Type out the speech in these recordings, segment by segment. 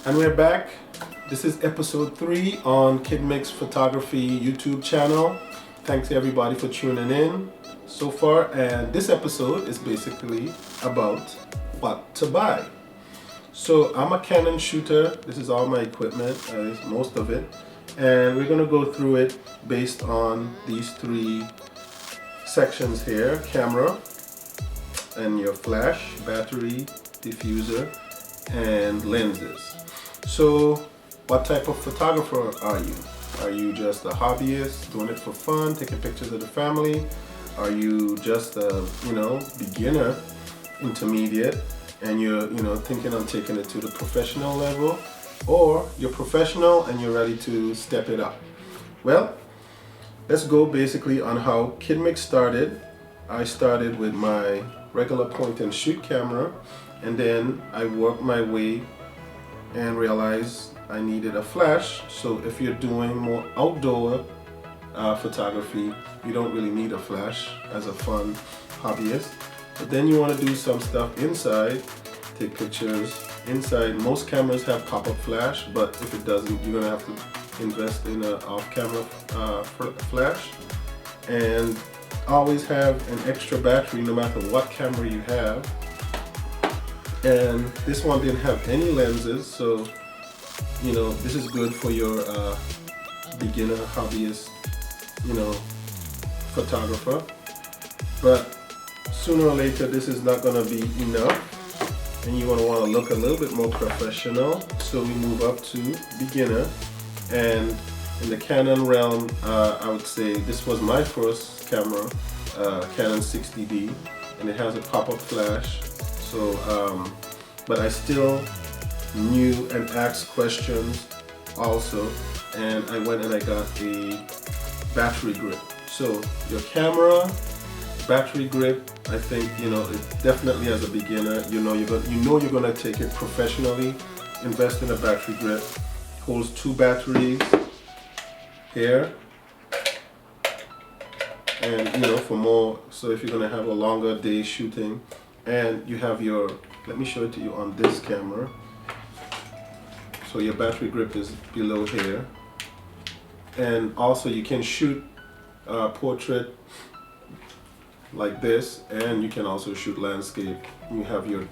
And we're back. This is episode 3 on Kidmix Photography YouTube channel. Thanks everybody for tuning in so far. And this episode is basically about what to buy. So I'm a Canon shooter. This is all my equipment, most of it. And we're going to go through it based on these 3 sections here: camera and your flash, battery, diffuser, and lenses. So what type of photographer are you? Are you just a hobbyist doing it for fun, taking pictures of the family? Are you just a beginner, intermediate, and you're thinking on taking it to the professional level? Or you're professional and you're ready to step it up? Well, let's go basically on how Kidmix started. I started with my regular point and shoot camera, and then I worked my way and realized I needed a flash. So if you're doing more outdoor photography, you don't really need a flash as a fun hobbyist. But then you want to do some stuff inside, take pictures inside. Most cameras have pop-up flash, but if it doesn't, you're gonna have to invest in an off-camera flash. And always have an extra battery no matter what camera you have. And this one didn't have any lenses, so this is good for your beginner hobbyist photographer. But sooner or later this is not going to be enough, and you're going to want to look a little bit more professional. So we move up to beginner, and in the Canon realm, I would say this was my first camera, Canon 60D, and it has a pop-up flash. So, but I still knew and asked questions also, and I went and I got a battery grip. So your camera, battery grip, I think it definitely as a beginner, you're gonna take it professionally. Invest in a battery grip. Holds 2 batteries here, and for more. So if you're gonna have a longer day shooting. And you have let me show it to you on this camera. So your battery grip is below here. And also you can shoot portrait like this, and you can also shoot landscape. You have your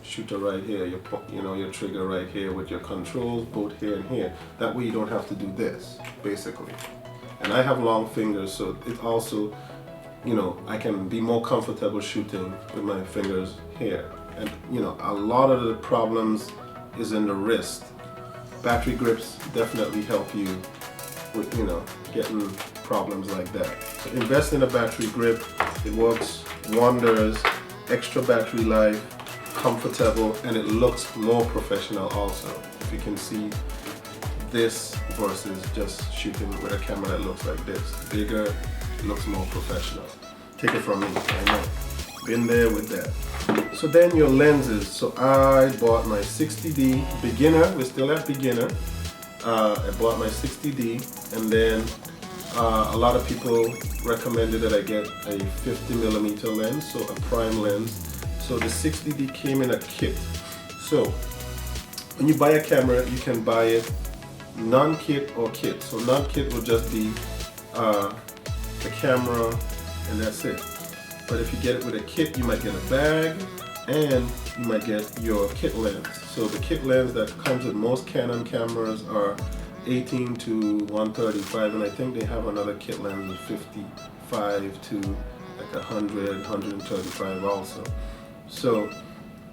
shooter right here, your trigger right here with your controls, both here and here. That way you don't have to do this, basically. And I have long fingers, so it also I can be more comfortable shooting with my fingers here. And a lot of the problems is in the wrist. Battery grips definitely help you with getting problems like that. So invest in a battery grip. It works wonders. Extra battery life, comfortable, and it looks more professional also. If you can see this versus just shooting with a camera that looks like this. Bigger, looks more professional. Take it from me, I know. Been there with that. So then your lenses. So I bought my 60D beginner. We're still at beginner. I bought my 60D, and then a lot of people recommended that I get a 50mm lens, so a prime lens. So the 60D came in a kit. So when you buy a camera, you can buy it non-kit or kit. So non-kit will just be the camera, and that's it. But if you get it with a kit, you might get a bag, and you might get your kit lens. So the kit lens that comes with most Canon cameras are 18 to 135, and I think they have another kit lens of 55 to like 100, 135 also. So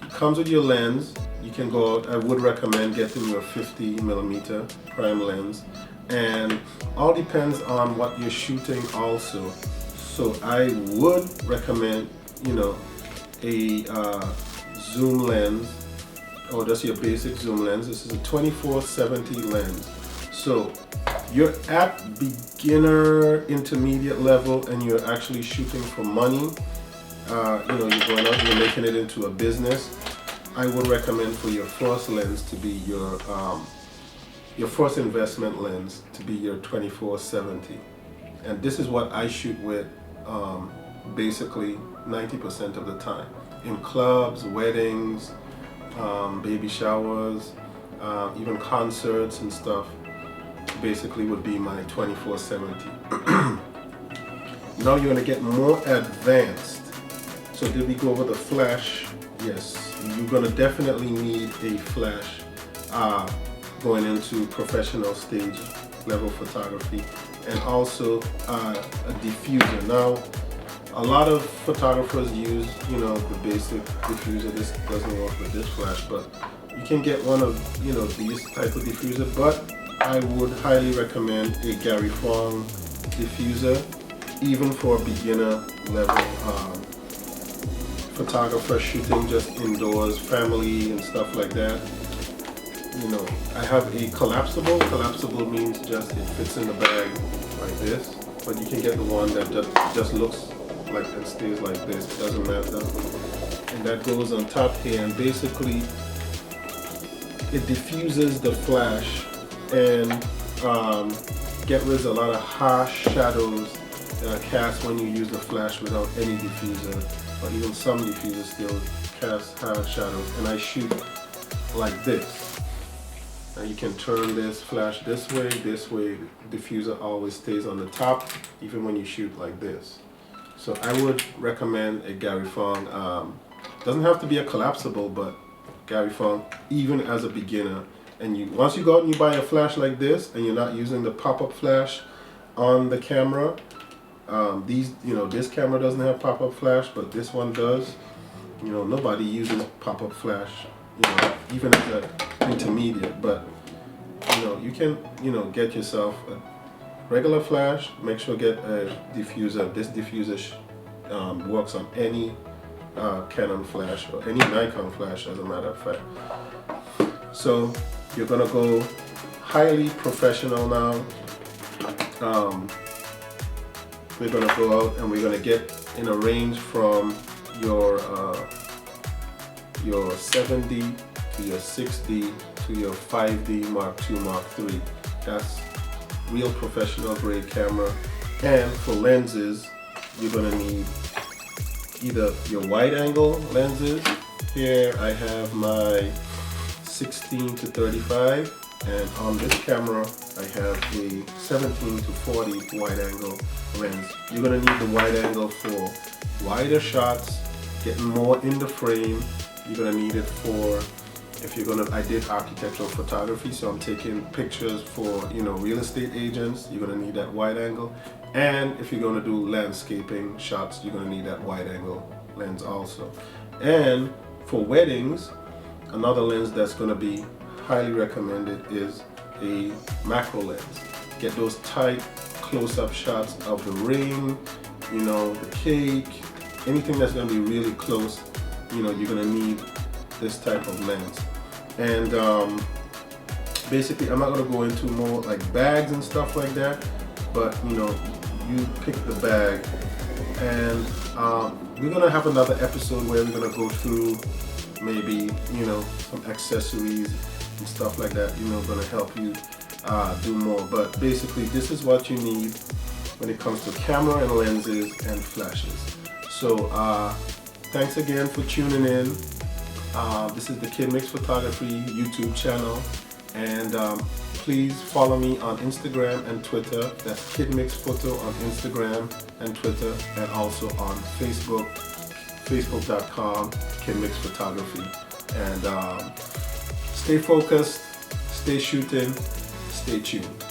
it comes with your lens. You can go out. I would recommend getting your 50mm prime lens, and all depends on what you're shooting also. So I would recommend a zoom lens, or just your basic zoom lens. This is a 24-70 lens. So you're at beginner, intermediate level, and you're actually shooting for money. You're going out, you're making it into a business. I would recommend for your first lens to be your first investment lens to be your 24-70. And this is what I shoot with basically 90% of the time. In clubs, weddings, baby showers, even concerts and stuff, basically would be my 2470. Now you're going to get more advanced. So did we go over the flash? Yes, you're going to definitely need a flash going into professional stage level photography, and also a diffuser. Now a lot of photographers use, you know, the basic diffuser. This doesn't work with this flash, but you can get one of, you know, these type of diffuser. But I would highly recommend a Gary Fong diffuser, even for a beginner level photographer shooting just indoors, family and stuff like that. You know, I have a collapsible. Collapsible means just it fits in the bag like this, but you can get the one that just looks like and stays like this. It doesn't matter, and that goes on top here, and basically it diffuses the flash and get rid of a lot of harsh shadows that are cast when you use the flash without any diffuser, or even some diffusers still cast harsh shadows. And I shoot like this. Now you can turn this flash this way, diffuser always stays on the top, even when you shoot like this. So I would recommend a Gary Fong. Doesn't have to be a collapsible, but Gary Fong, even as a beginner. And once you go out and you buy a flash like this, and you're not using the pop-up flash on the camera, this camera doesn't have pop-up flash, but this one does. You know, nobody uses pop-up flash, you know, even as an intermediate. But you know, you can, you know, get yourself a regular flash. Make sure get a diffuser. This diffuser works on any Canon flash or any Nikon flash, as a matter of fact. So you're gonna go highly professional now. We're gonna go out and we're gonna get in a range from your 7D to your 6D to your 5D Mark II, Mark III. That's real professional grade camera. And for lenses, you're gonna need either your wide angle lenses. Here I have my 16 to 35, and on this camera I have a 17 to 40 wide angle lens. You're gonna need the wide angle for wider shots, getting more in the frame. You're gonna need it for, I did architectural photography, so I'm taking pictures for, you know, real estate agents. You're gonna need that wide angle. And if you're gonna do landscaping shots, you're gonna need that wide angle lens also. And for weddings, another lens that's gonna be highly recommended is a macro lens. Get those tight close-up shots of the ring, you know, the cake, anything that's gonna be really close. You know, you're gonna need this type of lens. And basically, I'm not gonna go into more like bags and stuff like that, but you know, you pick the bag. And we're gonna have another episode where we're gonna go through maybe, you know, some accessories and stuff like that, you know, gonna help you do more. But basically, this is what you need when it comes to camera and lenses and flashes. So thanks again for tuning in. This is the Kidmixphotography YouTube channel, and please follow me on Instagram and Twitter. That's Kidmixphoto on Instagram and Twitter, and also on Facebook, facebook.com, Kidmixphotography. And stay focused, stay shooting, stay tuned.